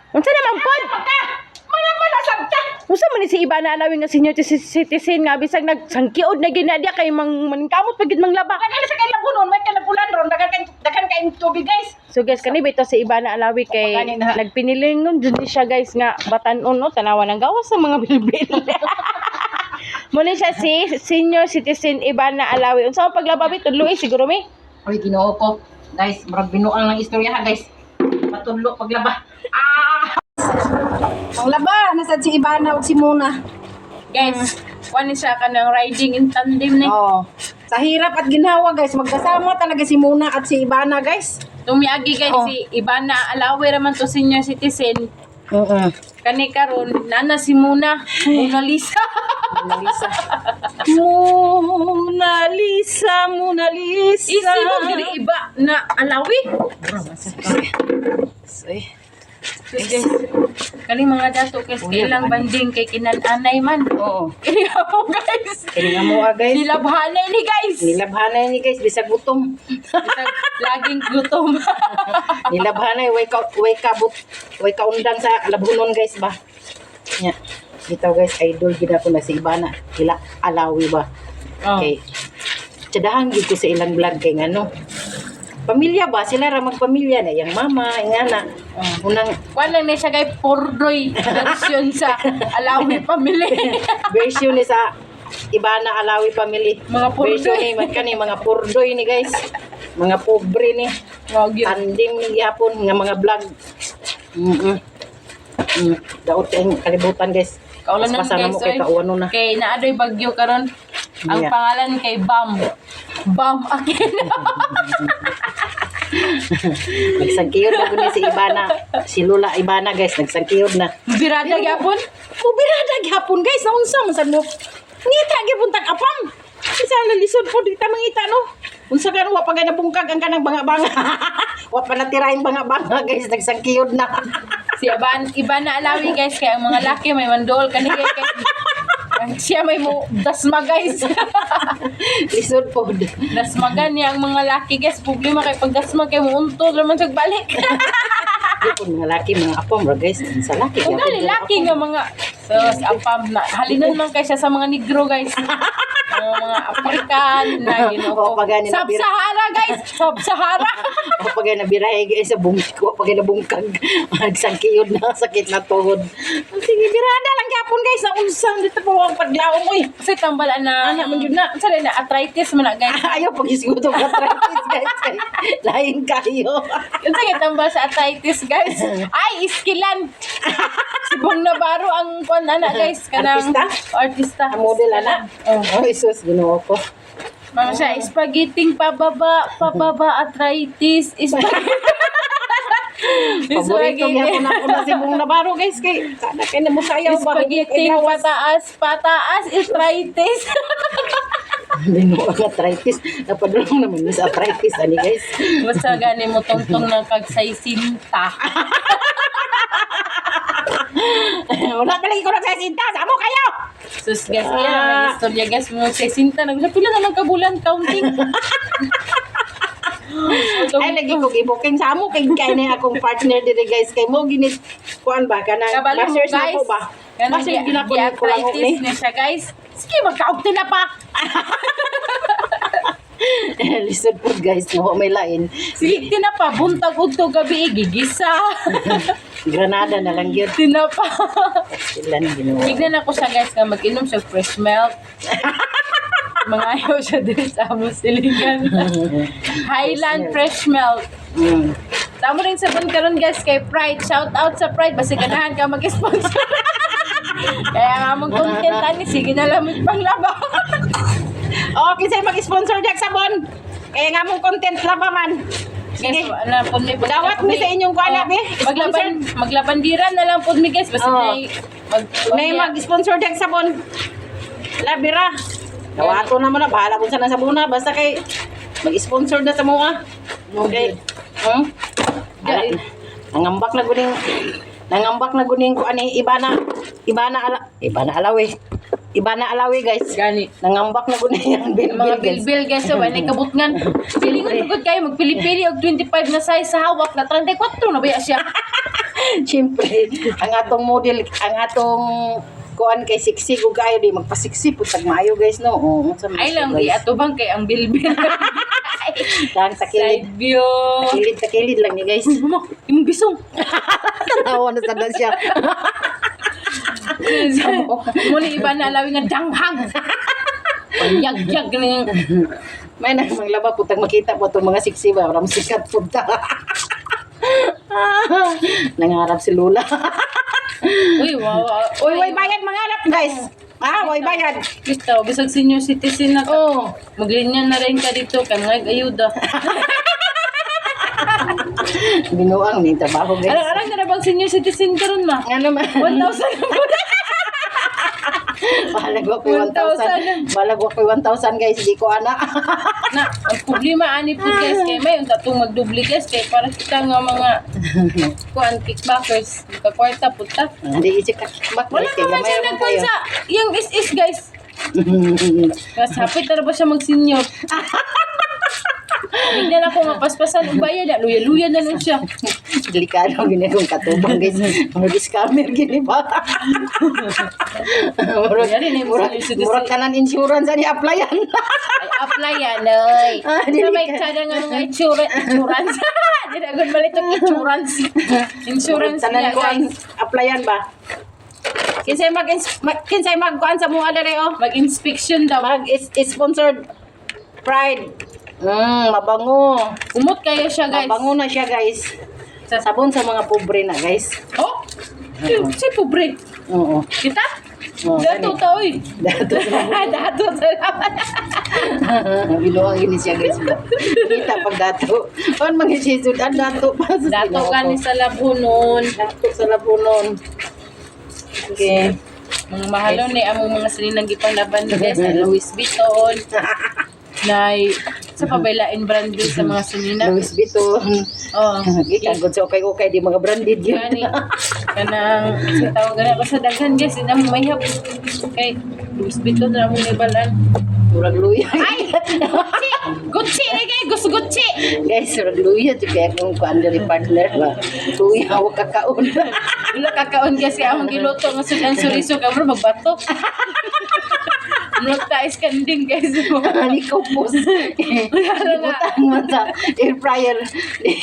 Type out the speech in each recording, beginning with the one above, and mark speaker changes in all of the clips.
Speaker 1: Unsa naman pod?
Speaker 2: Malaman na sabta.
Speaker 1: Unsa man ni si iba na alawin nga senior citizen nga bisag nagsangkiod na ginadya kay maningkamot pagid manglaba.
Speaker 2: Dagan sa kay labunon, may kalabulan ron, dagan kay tubig guys.
Speaker 1: So guys, kani bito si iba na alawi kay
Speaker 2: Pagani na.
Speaker 1: nagpinilingon dun siya guys nga batan-on no tanawa ng gawas sa mga bilbil. Muna siya si senior citizen iba na alawi. Unsa ang paglaba bito Luis siguro mi?
Speaker 2: Oy, Ginoo ko. Guys, murag binuang ng istorya ha, guys. Matudlo paglaba.
Speaker 3: Ang laba, nasad si Ibana o si Muna.
Speaker 1: Guys, kuan siya kanang riding in tandem ni.
Speaker 3: Oo. Sa hirap at ginawa guys, magkasama talaga si Muna at si Ibana guys.
Speaker 1: Tumiagi guys
Speaker 3: Oh.
Speaker 1: si iba na alawi raman to senior citizen.
Speaker 3: Oo.
Speaker 1: Kani karon nana si Muna, Mona Lisa.
Speaker 3: Mona Lisa. Mona Lisa, Mona Lisa.
Speaker 1: Isi mo diri iba na alawi. Guys, kani mga dato guys kailang banding kay kinananay man.
Speaker 3: Oo.
Speaker 1: Kini ako guys.
Speaker 3: Kaya nga mo guys.
Speaker 1: Nilabhanay ni guys.
Speaker 3: Nilabhanay ni guys, bisag gutom.
Speaker 1: Bisag laging gutom.
Speaker 3: Nilabhanay, way ka undang sa labunon guys ba. Nya. Bitaw guys, idol gid ako na si Ibana. Ila alawi ba.
Speaker 1: Oh.
Speaker 3: Okay. Tsadahan gid ko sa ilang vlog kay ngano. Pamilya ba? Sila ra magpamilya na. Yang mama, yung anak. Unang
Speaker 1: Kuan lang ni siya kay Pordoy version sa alawi family.
Speaker 3: version ni sa Ibana Alawi family.
Speaker 1: Mga purdoy.
Speaker 3: Version ni kani mga purdoy ni guys. Mga pobre ni.
Speaker 1: Wow, gyud.
Speaker 3: Tandem ni gihapon nga mga vlog. Daot ang kalibutan guys.
Speaker 1: Kaulan
Speaker 3: Mas
Speaker 1: na
Speaker 3: pasana
Speaker 1: guys.
Speaker 3: mo kay
Speaker 1: Oy.
Speaker 3: kauano na.
Speaker 1: Kay naadoy bagyo karon. Ang
Speaker 3: Yeah.
Speaker 1: pangalan kay Bam. Bam akin.
Speaker 3: Nagsangkiyod na guni si Ibana. Si Lula Ibana guys, nagsangkiyod na.
Speaker 1: Birada gyapon.
Speaker 3: Kubirada gihapon guys, naunsa man sad mo. Ngita gyapon tag apam. Isa lalisod po di ta mangita no. Unsa kan wa pa gay nabungkag ang kanang banga-banga. Wa pa natirahin banga-banga guys, nagsangkiyod na.
Speaker 1: Si iba na alawi guys kay ang mga laki may mandol kani kay siya may mo dasma guys.
Speaker 3: Lisod po.
Speaker 1: Dasmagan niya ang mga laki guys. Problema kay pag dasma kay mo untod raman sa balik.
Speaker 3: Di po mga laki, mga apam ra guys. Sa laki.
Speaker 1: Kung gali laki nga mga sus apam na halinon man kay siya sa mga negro guys. Mga African na
Speaker 3: O, pag gani na bira-
Speaker 1: Sub-Sahara guys. Sub-Sahara.
Speaker 3: O pag nabirahe guys sa bungkag, o pag nabungkag, nagsangkiyod na, sakit na tuhod. Sige, birada lang yapon guys. Ang unsang dito po ang paglaong mo
Speaker 1: Kasi tambalan na
Speaker 3: Anak, man yun na.
Speaker 1: Sa na arthritis man na guys.
Speaker 3: Ayaw pag isguto ka arthritis guys. Lain kayo.
Speaker 1: Yung sige tambal sa arthritis guys. Ay, iskilan. Si Bong Navarro ang kon ana guys kanang artista.
Speaker 3: Ang model ana. Oh, Jesus, ginoo ko.
Speaker 1: Mga siya, spaghetti pababa arthritis, spaghetti.
Speaker 3: Paborito niya ako na si Bong Navarro guys. Kay, kada kayo na mo sayaw ba?
Speaker 1: Spaghetti pataas, arthritis.
Speaker 3: Ginoo ang arthritis. Napadulong naman yun sa arthritis. Ani guys.
Speaker 1: Basta gani mo tungtong ng kagsaysinta.
Speaker 3: Wala ka lagi ko nagsasinta. Samo kayo!
Speaker 1: Sus guys, yan, istorya guys, mo saysinta. Pila naman kabulan counting.
Speaker 3: Ay, lagi ko i-booking sa amo. Kay na akong partner dito guys. Kay mo ginit. Kuan ba? Kanang
Speaker 1: Kabalo mo
Speaker 3: masters na
Speaker 1: guys.
Speaker 3: po ba? Masters ginakulit ko lang
Speaker 1: arthritis
Speaker 3: ni.
Speaker 1: na siya guys. Sige, magkaugti na pa.
Speaker 3: Lisod po guys. No, may lain.
Speaker 1: Sige, tinapa. Buntag udto gabi, gigisa.
Speaker 3: Granada na lang yun.
Speaker 1: Tinapa.
Speaker 3: Sila na ginawa.
Speaker 1: Bignan ako siya guys nga mag-inom siya fresh milk. Mangayaw siya din sa among silingan. Highland fresh milk.
Speaker 3: Mm.
Speaker 1: Tamo rin sabon karon guys kay Pride. Shout out sa Pride basta ganahan ka mag-sponsor. Kaya nga mong content ani sige na lang panglaba.
Speaker 3: Okay, sa'yo mag-sponsor Jack Sabon. Kaya nga mong content na pa man.
Speaker 1: Guys,
Speaker 3: Sige.
Speaker 1: ano pud mi
Speaker 3: Dawat mi sa inyong kuana, be.
Speaker 1: maglabandiran na lang pud mi guys basta
Speaker 3: Oo.
Speaker 1: may
Speaker 3: May mag-sponsor Jack Sabon. Labira. Dawato naman na. Bahala kung saan na sabuna. Basta kay mag-sponsor na sa mga. Okay. Nangambak na guning ko ani Ibana Alawi guys.
Speaker 1: gani
Speaker 3: Nangambak na guning ang
Speaker 1: mga
Speaker 3: guys.
Speaker 1: bilbil guys so wala kabutngan pili ko tugod kayo magpili-pili og 25 na size sa hawak na 34 na ba siya
Speaker 3: Siyempre, ang atong model, ang atong kuan kay siksi ko kayo di magpasiksi putag maayo guys no. Oo, unsa man
Speaker 1: Ay
Speaker 3: siya,
Speaker 1: lang,
Speaker 3: guys.
Speaker 1: atubang kay ang bilbil.
Speaker 3: Lang takilid.
Speaker 1: Side view.
Speaker 3: Takilid lang ni guys.
Speaker 1: Imong bisong.
Speaker 3: Tanawa na sada siya.
Speaker 1: Muna iba na alawi nga danghang. Yag-yag na
Speaker 3: May nang maglaba putag makita po itong mga siksi ba ram sikat punta. Nangarap si Lula.
Speaker 1: Uy, wow.
Speaker 3: Uy, way bayad mangarap guys. Way bayad.
Speaker 1: Gusto, bisag senior citizen na ka.
Speaker 3: Oh.
Speaker 1: Maglinya na rin ka dito, kay mga ayuda.
Speaker 3: Binuang ni trabaho guys.
Speaker 1: Arang-arang ka na bang senior citizen ka ron, ma?
Speaker 3: Ano man?
Speaker 1: 1,000 na po.
Speaker 3: Balag ko 1,000. Balag ko 1,000 guys, di ko ana.
Speaker 1: Na, ang problema ani po guys, kay may yung tatong magdubli guys, kay para kita nga mga kuan kickbackers, kakwarta puta.
Speaker 3: Hindi isik ka.
Speaker 1: Wala ka man siya nagpansa. Yung is guys. Mas hapit na ba siya mag-senior? Bigyan ako mapaspasan ng bayad, luya-luya na lang siya.
Speaker 3: Delikado gini kung katubang guys. Mga scammer gini ba? Murag kanan insurance ani applyan.
Speaker 1: Ay, apply yan, ay.
Speaker 3: Ah,
Speaker 1: Sa may kada nga mga insurance. Dinagon malit ang insurance. Insurance
Speaker 3: Tanan
Speaker 1: niya,
Speaker 3: ko ang
Speaker 1: guys.
Speaker 3: applyan ba? Kinsay magkuan sa mga dere oh.
Speaker 1: Mag-inspection daw.
Speaker 3: Sponsored Pride. Mabango.
Speaker 1: Umot kayo siya, guys.
Speaker 3: Mabango na siya guys. Sabon sa mga pobre na guys.
Speaker 1: Oh? Si pobre.
Speaker 3: Oo.
Speaker 1: Kita?
Speaker 3: Oh,
Speaker 1: Dato
Speaker 3: gani.
Speaker 1: ta, oy.
Speaker 3: Dato sa
Speaker 1: Dato salamat.
Speaker 3: Binuang ini siya guys. Kita pag dato. Pan mangisisud ang dato pa sa
Speaker 1: Dato ka ni sa labunon.
Speaker 3: Dato sa labunon. Okay.
Speaker 1: Mga mahalon ni among mga sininang gipanglaban ni guys, na Louis Vuitton. Na sa pabaylain branded sa mga sinina.
Speaker 3: Louis Vuitton.
Speaker 1: Oh.
Speaker 3: Ikan gud sa okay di mga branded yun.
Speaker 1: Gani. Kanang sa tawag gani ako sa daghan guys, ina mo mayhap. Kay Louis Vuitton ra mo ni balan.
Speaker 3: Murag luya.
Speaker 1: Ay! Gucci! Gucci! Guys! Gucci!
Speaker 3: Guys, murag luya. Kaya kung kuanda ni partner ba. Luya, hawak kakaon.
Speaker 1: Wala kakaon guys, kaya akong giluto nga sudan suriso ka bro, magbato. Murag tais kanding guys.
Speaker 3: Ni Kopos. Ibutang man sa air fryer.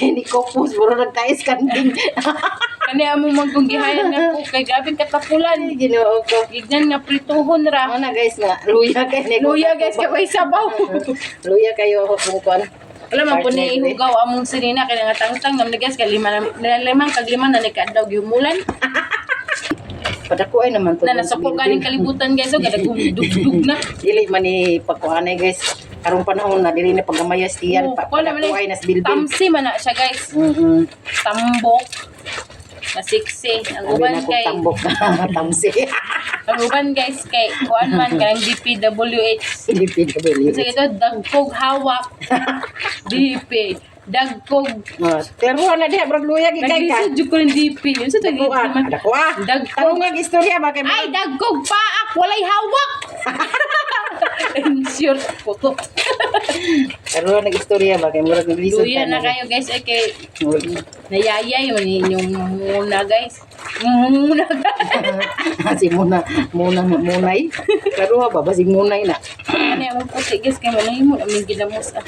Speaker 3: Ni Kopos. Muro nagtais kanding.
Speaker 1: Kani among magkunggihayan nga po, kay grabing katapulan.
Speaker 3: Ginoo ko.
Speaker 1: Gignan nga prituhon ra.
Speaker 3: Ano na guys nga. Luya kay ni
Speaker 1: Luya guys, kay way sabaw.
Speaker 3: Luya kayo kung kuan.
Speaker 1: Wala man po ni ihugaw among sinina, kaya nga tangtang namni guys, kay lima na ni kadlaw giumulan.
Speaker 3: Padako ay naman to.
Speaker 1: Na nasapok kaning kalibutan guys, so kada dugdug na.
Speaker 3: Dili man ni pagkuanay guys. Karong panahon na dili na pagamayas tiyan.
Speaker 1: Wala man
Speaker 3: Padako ay nas bilbil.
Speaker 1: tamsi man na siya guys. Tambok. Na siksi. Ang uban kay
Speaker 3: tambok tamsi.
Speaker 1: ang uban guys kay kuan man kanang DPWH.
Speaker 3: DPWH.
Speaker 1: Kasi ito dagkog hawak. DP. Dagkog.
Speaker 3: Pero na diha brag luya gikay ka.
Speaker 1: Naglisod jud ko ng DP. Yun sa tagi naman.
Speaker 3: Dako ah.
Speaker 1: Dagkog.
Speaker 3: Tarong nga istorya ba kay
Speaker 1: Ay, dagkog paak. Walay hawak. Ensure puto.
Speaker 3: Pero nag-istorya ba kay murag naglisod
Speaker 1: Luya na kayo guys. Ay kay nayayay man inyong muna guys. Muna guys.
Speaker 3: si munay. Pero ba basig munay na.
Speaker 1: Ano yung puti guys. Kaya manay mo. Aming ginamos ah.